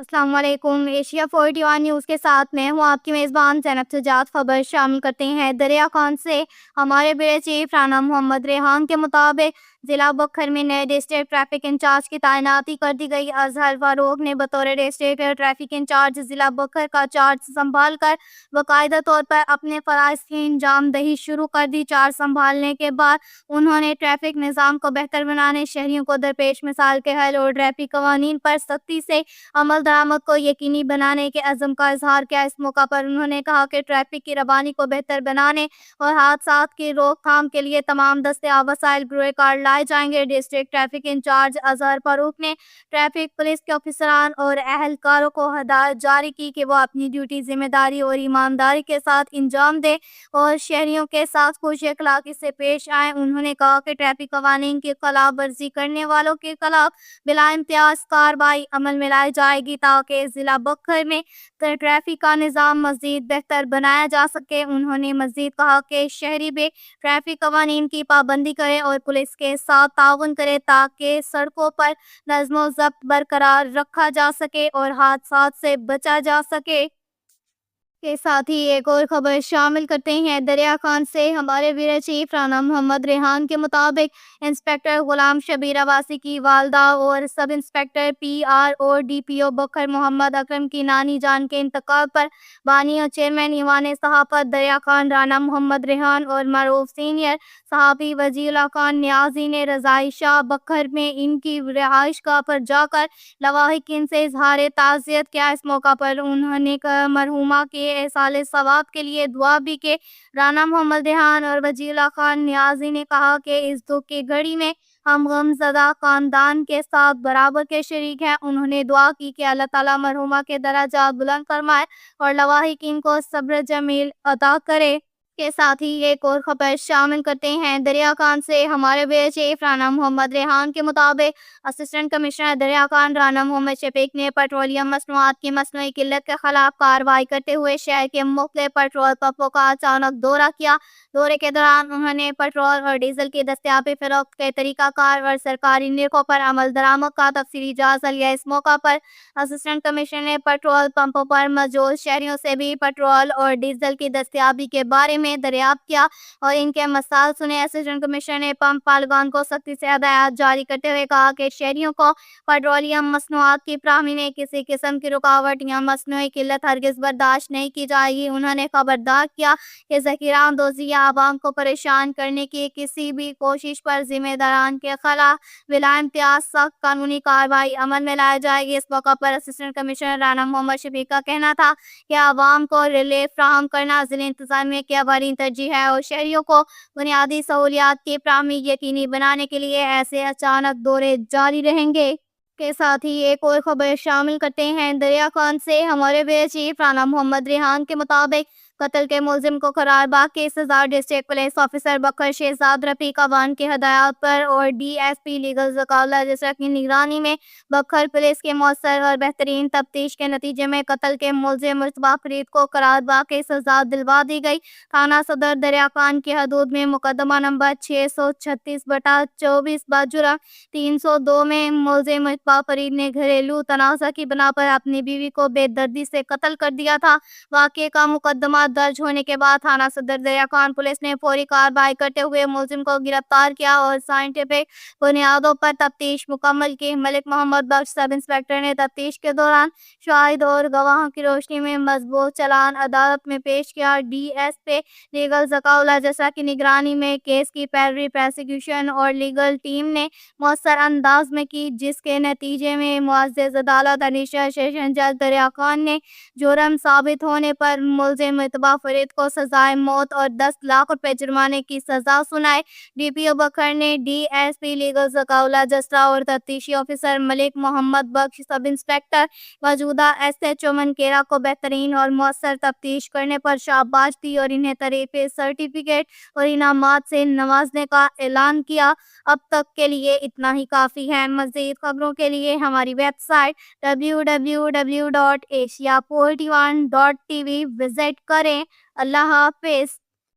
السلام علیکم۔ Asia 41 news کے ساتھ میں ہوں آپ کی میزبان زینب سجاد۔ خبر شامل کرتے ہیں دریا خان سے۔ ہمارے بیورو چیف رانا محمد ریحان کے مطابق ضلع بکھر میں نئے ڈسٹرکٹ ٹریفک انچارج کی تعیناتی کر دی گئی۔ اظہر فاروق نے بطور ڈسٹرکٹ ٹریفک انچارج ضلع بکھر کا چارج سنبھال کر باقاعدہ طور پر اپنے فرائض کی انجام دہی شروع کر دی۔ چارج سنبھالنے کے بعد انہوں نے ٹریفک نظام کو بہتر بنانے، شہریوں کو درپیش مسائل کے حل اور ٹریفک قوانین پر سختی سے عمل درآمد کو یقینی بنانے کے عزم کا اظہار کیا۔ اس موقع پر انہوں نے کہا کہ ٹریفک کی روانی کو بہتر بنانے اور حادثات کی روک تھام کے لیے تمام دستیاب وسائل بروئے کار لائے جائیں گے۔ ڈسٹرکٹ ٹریفک انچارج اظہر فاروق نے ٹریفک پولیس کے افسران اور اہلکاروں کو ہدایت جاری کی کہ وہ اپنی ڈیوٹی ذمہ داری اور ایمانداری کے ساتھ انجام دیں اور شہریوں کے ساتھ خوش اخلاقی سے پیش آئیں۔ انہوں نے کہا کہ ٹریفک قوانین کی خلاف ورزی کرنے والوں کے خلاف بلا امتیاز کارروائی عمل میں لائی جائے گی تاکہ ضلع بکھر میں ٹریفک کا نظام مزید بہتر بنایا جا سکے۔ انہوں نے مزید کہا کہ شہری بھی ٹریفک قوانین کی پابندی کریں اور پولیس کے ساتھ تعاون کریں تاکہ سڑکوں پر نظم و ضبط برقرار رکھا جا سکے اور حادثات سے بچا جا سکے۔ کے ساتھ ہی ایک اور خبر شامل کرتے ہیں دریا خان سے۔ ہمارے بیورو چیف رانا محمد ریحان کے مطابق انسپکٹر غلام شبیر عباسی کی والدہ اور سب انسپکٹر پی آر اور ڈی پی او بکھر محمد اکرم کی نانی جان کے انتقال پر بانی اور چیئرمین ایوان صحافت دریا خان رانا محمد ریحان اور معروف سینئر صحافی وجیہ اللہ خان نیازی نے رضائی شاہ بکھر میں ان کی رہائش گاہ پر جا کر لواحقین سے اظہار تعزیت کیا۔ اس موقع پر انہوں نے مرحومہ کے ایصال ثواب کے لیے دعا بھی کی۔ رانا محمد ریحان اور وجیہ اللہ خان نیازی نے کہا کہ اس دکھ کی گھڑی میں ہم غم زدہ خاندان کے ساتھ برابر کے شریک ہیں۔ انہوں نے دعا کی کہ اللہ تعالیٰ مرحومہ کے درجات بلند فرمائے اور لواحقین کو صبر جمیل عطا کرے۔ کے ساتھ ہی ایک اور خبر شامل کرتے ہیں دریا خان سے۔ ہمارے بیورو چیف رانا محمد ریحان کے مطابق اسسٹنٹ کمشنر دریا خان رانا محمد شفیق نے پیٹرولیم مصنوعات کی مصنوعی قلت کے خلاف کارروائی کرتے ہوئے شہر کے مختلف پیٹرول پمپوں کا اچانک دورہ کیا۔ دورے کے دوران انہوں نے پیٹرول اور ڈیزل کی دستیابی، فروخت کے طریقہ کار اور سرکاری نرخوں پر عمل درآمد کا تفصیلی جائزہ لیا۔ اس موقع پر اسسٹنٹ کمشنر نے پیٹرول پمپوں پر موجود شہریوں سے بھی پیٹرول اور ڈیزل کی دستیابی کے بارے میں دریافت کیا اور ان کے مسائل سنے۔ اسسٹنٹ کمشنر نے پمپ مالکان کو سختی سے ہدایات جاری کرتے ہوئے کہا کہ شہریوں کو پیٹرولیم مصنوعات کی فراہمی میں کسی قسم کی رکاوٹ یا مصنوعی قلت ہرگز برداشت نہیں کی جائے گی۔ انہوں نے خبردار کیا کہ ذخیرہ اندوزی یا عوام کو پریشان کرنے کی کسی بھی کوشش پر ذمہ داران کے خلاف بلا امتیاز سخت قانونی کارروائی عمل میں لائی جائے گی۔ اس موقع پر اسسٹنٹ کمشنر رانا محمد شفیق کا کہنا تھا کہ عوام کو ریلیف فراہم کرنا ضلع انتظامیہ کی اولین ترجیح ہے اور شہریوں کو بنیادی سہولیات کی فراہمی یقینی بنانے کے لیے ایسے اچانک دورے جاری رہیں گے۔ کے ساتھ ہی ایک اور خبر شامل کرتے ہیں دریا خان سے۔ ہمارے بیورو چیف رانا محمد ریحان کے مطابق قتل کے ملزم کو قرار باغ کی سزا ڈسٹرکٹ پولیس آفیسر بکھر شہزاد رفیق عوان کی ہدایات پر اور D S P legal Zaka Ullah Jasra کی نگرانی میں بکھر پولیس کی مؤثر اور بہترین تفتیش کے نتیجے میں قتل کے ملزم مصباح فرید کو قرار باغ کی سزا دلوا دی گئی۔ تھانہ صدر دریا خان کی حدود میں مقدمہ نمبر 636/24 بجرم 302 میں ملزم مصباح فرید نے گھریلو تنازع کی بنا پر اپنی بیوی کو بے دردی سے قتل کر دیا تھا۔ واقعے کا مقدمہ درج ہونے کے بعد تھانہ صدر دریا خان پولیس نے فوری کارروائی کرتے ہوئے ملزم کو گرفتار کیا اور سائنٹیفک بنیادوں پر تفتیش مکمل کی۔ ملک محمد بخش سب انسپکٹر نے تفتیش کے دوران شاہد اور گواہوں کی روشنی میں مضبوط چالان عدالت میں پیش کیا۔ D S P legal Zaka Ullah Jasra کی نگرانی میں کیس کی پیروی پروسیکیوشن اور لیگل ٹیم نے مؤثر انداز میں کی، جس کے نتیجے میں معزز عدالت ایڈیشنل سیشن جج دریا خان نے جرم ثابت ہونے پر ملزم مصباح فرید کو سزائے موت اور 10 لاکھ روپے جرمانے کی سزا سنائی۔ ڈی پی او بکھر نے D S P legal Zaka Ullah Jasra اور تفتیشی officer Malik Muhammad Bakhsh sub inspector موجودہ ایس ایچ او منکیرا کو بہترین اور مؤثر تفتیش کرنے پر شاباش دی اور انہیں ترفیعی سرٹیفکیٹ اور انعامات سے نوازنے کا اعلان کیا۔ اب تک کے لیے اتنا ہی کافی ہے۔ مزید خبروں کے لیے ہماری ویب سائٹ www.asia41.tv وزٹ کریں۔ اللہ حافظ۔